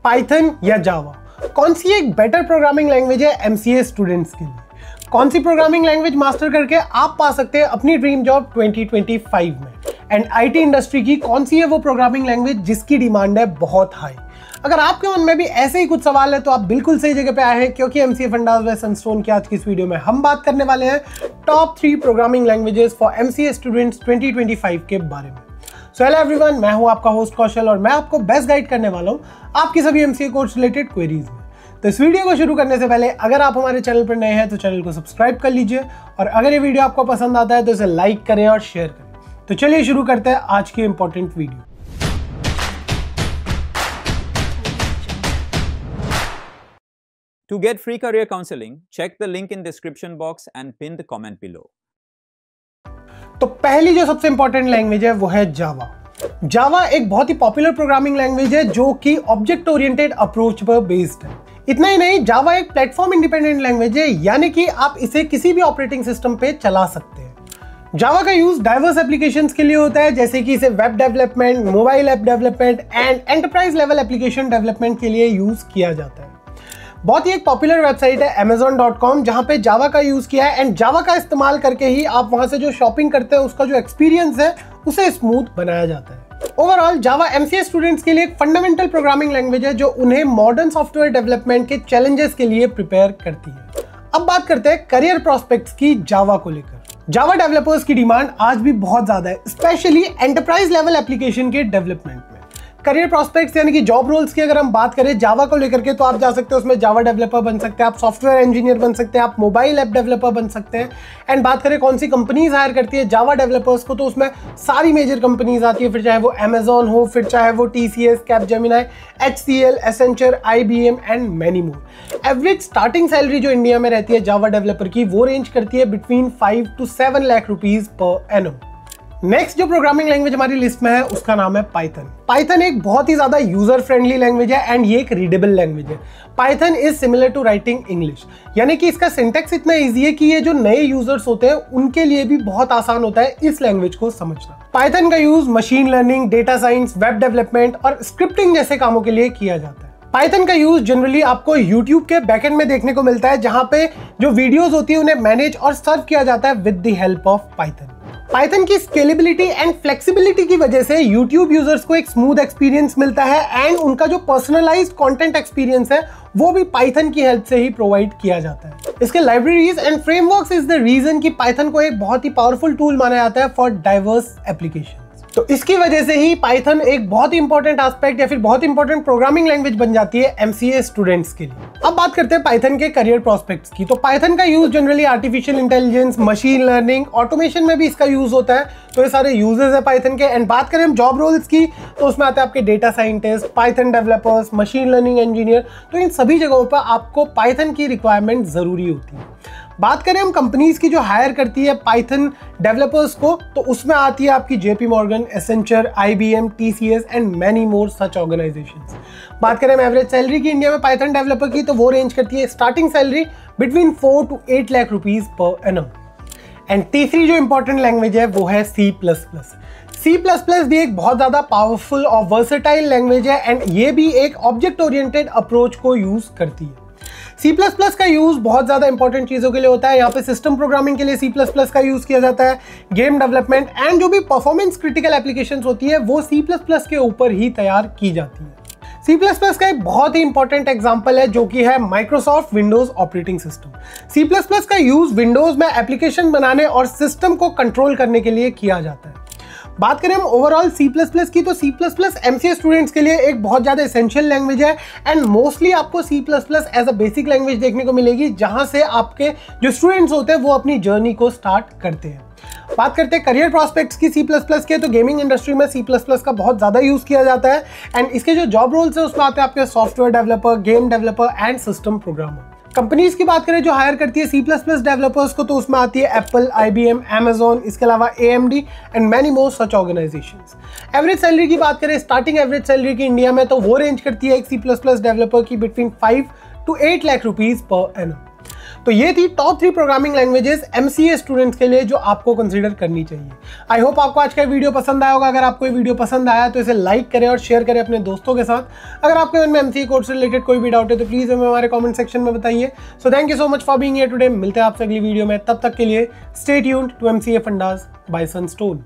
Python या जावा, कौन सी एक बेटर प्रोग्रामिंग लैंग्वेज है एमसीए स्टूडेंट्स के लिए? कौन सी प्रोग्रामिंग लैंग्वेज मास्टर करके आप पा सकते हैं अपनी ड्रीम जॉब 2025 में? एंड आईटी इंडस्ट्री की कौन सी है वो प्रोग्रामिंग लैंग्वेज जिसकी डिमांड है बहुत हाई? अगर आपके मन में भी ऐसे ही कुछ सवाल है तो आप बिल्कुल सही जगह पे आए हैं, क्योंकि एमसीए फंडास बाय सनस्टोन की आज की इस वीडियो में हम बात करने वाले हैं top 3 programming languages for MCA students 2025 के बारे में। सो हेलो एवरीवन, मैं हूं आपका होस्ट कौशल और मैं आपको बेस्ट गाइड करने वाला हूं आपकी सभी एमसीए कोर्स रिलेटेड क्वेरीज में। तो इस वीडियो को शुरू करने से पहले अगर आप हमारे चैनल पर नए हैं तो चैनल को सब्सक्राइब कर लीजिए, और अगर ये वीडियो आपको पसंद आता है तो इसे लाइक करें और शेयर करें। तो चलिए शुरू करते हैं आज की important video. To get free career counseling, check the link in description box and pin the comment below. तो पहली जो सबसे इंपॉर्टेंट लैंग्वेज है वो है जावा। जावा एक बहुत ही पॉपुलर प्रोग्रामिंग लैंग्वेज है जो कि ऑब्जेक्ट ओरिएंटेड अप्रोच पर बेस्ड है। इतना ही नहीं, जावा एक प्लेटफॉर्म इंडिपेंडेंट लैंग्वेज है, यानी कि आप इसे किसी भी ऑपरेटिंग सिस्टम पे चला सकते हैं। जावा का यूज डाइवर्स एप्लीकेशंस के लिए होता है, जैसे कि इसे web development, mobile app development and enterprise level application development के लिए यूज किया जाता है। बहुत ही एक पॉपुलर वेबसाइट है amazon.com, जहां पे जावा का यूज किया है एंड जावा का इस्तेमाल करके ही आप वहां से जो शॉपिंग करते हैं उसका जो एक्सपीरियंस है उसे स्मूथ बनाया जाता है। ओवरऑल जावा एमसीए स्टूडेंट्स के लिए एक फंडामेंटल प्रोग्रामिंग लैंग्वेज है जो उन्हें मॉडर्न सॉफ्टवेयर डेवलपमेंट के चैलेंजेस के लिए प्रिपेयर करती है। अब बात करते हैं करियर प्रोस्पेक्ट्स की जावा को लेकर। जावा डेवलपर्स की डिमांड आज भी बहुत ज्यादा है, स्पेशली एंटरप्राइज लेवल एप्लीकेशन के डेवलपमेंट में। करियर प्रोस्पेक्ट्स यानी कि जॉब रोल्स की अगर हम बात करें जावा को लेकर के, तो आप जा सकते हो उसमें जावा डेवलपर बन सकते हैं, आप सॉफ्टवेयर इंजीनियर बन सकते हैं, आप मोबाइल ऐप डेवलपर बन सकते हैं। एंड बात करें कौन सी कंपनीज हायर करती है जावा डेवलपर्स को, तो उसमें सारी मेजर कंपनीज आती है, फिर चाहे वो अमेजॉन हो, फिर चाहे वो TCS, Capgemini, HCL, Accenture, IBM and many more. Average starting salary जो इंडिया में रहती है जावा डेवलपर की वो रेंज करती है between 5 to 7 lakh rupees per annum. Next जो प्रोग्रामिंग लैंग्वेज हमारी लिस्ट में है उसका नाम है पाइथन। पाइथन एक बहुत ही ज्यादा यूजर फ्रेंडली लैंग्वेज है एंड ये एक रीडेबल लैंग्वेज है। Python is similar to writing English, यानी कि इसका सिंटैक्स इतना इजी है कि ये जो नए यूजर्स होते हैं उनके लिए भी बहुत आसान होता है इस लैंग्वेज को समझना। पाइथन का use machine learning, data science, web development और स्क्रिप्टिंग जैसे कामों के लिए किया जाता है। पाइथन का यूज जनरली आपको YouTube के बैकएंड में देखने को मिलता है, जहां पे जो वीडियोस होती है उन्हें मैनेज और सर्व किया जाता है with the help of Python. Python की स्केलेबिलिटी एंड फ्लेक्सिबिलिटी की वजह से YouTube यूजर्स को एक स्मूथ एक्सपीरियंस मिलता है एंड उनका जो पर्सनलाइज्ड कंटेंट एक्सपीरियंस है वो भी पाइथन की हेल्प से ही प्रोवाइड किया जाता है। इसके libraries and frameworks is the reason कि पाइथन को एक बहुत ही पावरफुल टूल माना जाता है फॉर डाइवर्स एप्लीकेशन। तो इसकी वजह से ही पाइथन एक बहुत ही इंपॉर्टेंट एस्पेक्ट या फिर बहुत ही इंपॉर्टेंट प्रोग्रामिंग लैंग्वेज बन जाती है एमसीए स्टूडेंट्स के लिए। अब बात करते हैं पाइथन के करियर प्रोस्पेक्ट्स की। तो पाइथन का use generally artificial intelligence, machine learning, automation में भी इसका यूज होता है, तो ये सारे यूजेस है पाइथन के। एंड बात करें हम जॉब रोल्स की तो उसमें आते हैं आपके data scientist, Python developers, machine learning engineer. तो इन सभी जगहों पर आपको पाइथन की रिक्वायरमेंट जरूरी होती है। बात करें हम कंपनीज की जो हायर करती है पाइथन डेवलपर्स को, तो उसमें आती है आपकी JP Morgan, Accenture, IBM, TCS and many more such organisations. बात करें हम एवरेज सैलरी की इंडिया में पाइथन डेवलपर की, तो वो रेंज करती है starting salary between 4 to 8 lakh rupees per annum. And तीसरी जो इंपॉर्टेंट लैंग्वेज है वो है C++। C++ भी एक बहुत ज्यादा पावरफुल और वर्सेटाइल लैंग्वेज है एंड ये भी एक ऑब्जेक्ट ओरिएंटेड अप्रोच को यूज करती है। C++ का यूज बहुत ज्यादा इंपॉर्टेंट चीजों के लिए होता है। यहाँ पे सिस्टम प्रोग्रामिंग के लिए C++ का यूज किया जाता है, गेम डेवलपमेंट एंड जो भी परफॉर्मेंस क्रिटिकल एप्लीकेशंस होती है वो C++ के ऊपर ही तैयार की जाती है। C++ का एक बहुत ही इंपॉर्टेंट एग्जांपल है जो कि है Microsoft Windows operating system. C++ का यूज विंडोज में एप्लीकेशन बनाने और सिस्टम को कंट्रोल करने के लिए किया जाता है। बात करें हम ओवरऑल C++ की, तो C++ एमसीए स्टूडेंट्स के लिए एक बहुत ज़्यादा एसेंशियल लैंग्वेज है एंड मोस्टली आपको C++ as a basic language देखने को मिलेगी, जहां से आपके जो स्टूडेंट्स होते हैं वो अपनी जर्नी को स्टार्ट करते हैं। बात करते हैं करियर प्रोस्पेक्ट्स की C++ के, तो गेमिंग इंडस्ट्री में C++ का बहुत ज़्यादा यूज़ किया जाता है एंड इसके जो जॉब रोल्स है उसमें आते हैं आपके software developer, game developer and system programmer. Companies की बात करें जो हायर करती है C++ डेवलपर्स को, तो उसमें आती है एप्पल, आईबीएम, अमेजॉन, इसके अलावा AMD and many more such organisations. Average salary की बात करें, स्टार्टिंग एवरेज सैलरी की इंडिया में, तो वो रेंज करती है एक C++ डेवलपर की between 5 to 8 lakh rupees per annum. तो ये थी top 3 programming languages MCA students के लिए जो आपको कंसीडर करनी चाहिए। आई होप आपको आज का वीडियो पसंद आया होगा। अगर आपको ये वीडियो पसंद आया तो इसे लाइक करें और शेयर करें अपने दोस्तों के साथ। अगर आपके मन में एमसीए कोर्स से रिलेटेड कोई भी डाउट है तो प्लीज हमें हमारे कमेंट सेक्शन में बताइए। So thank you so much for being here today. मिलते हैं आपसे अगली वीडियो में, तब तक के लिए stay tuned to MCA fundas by Sunstone.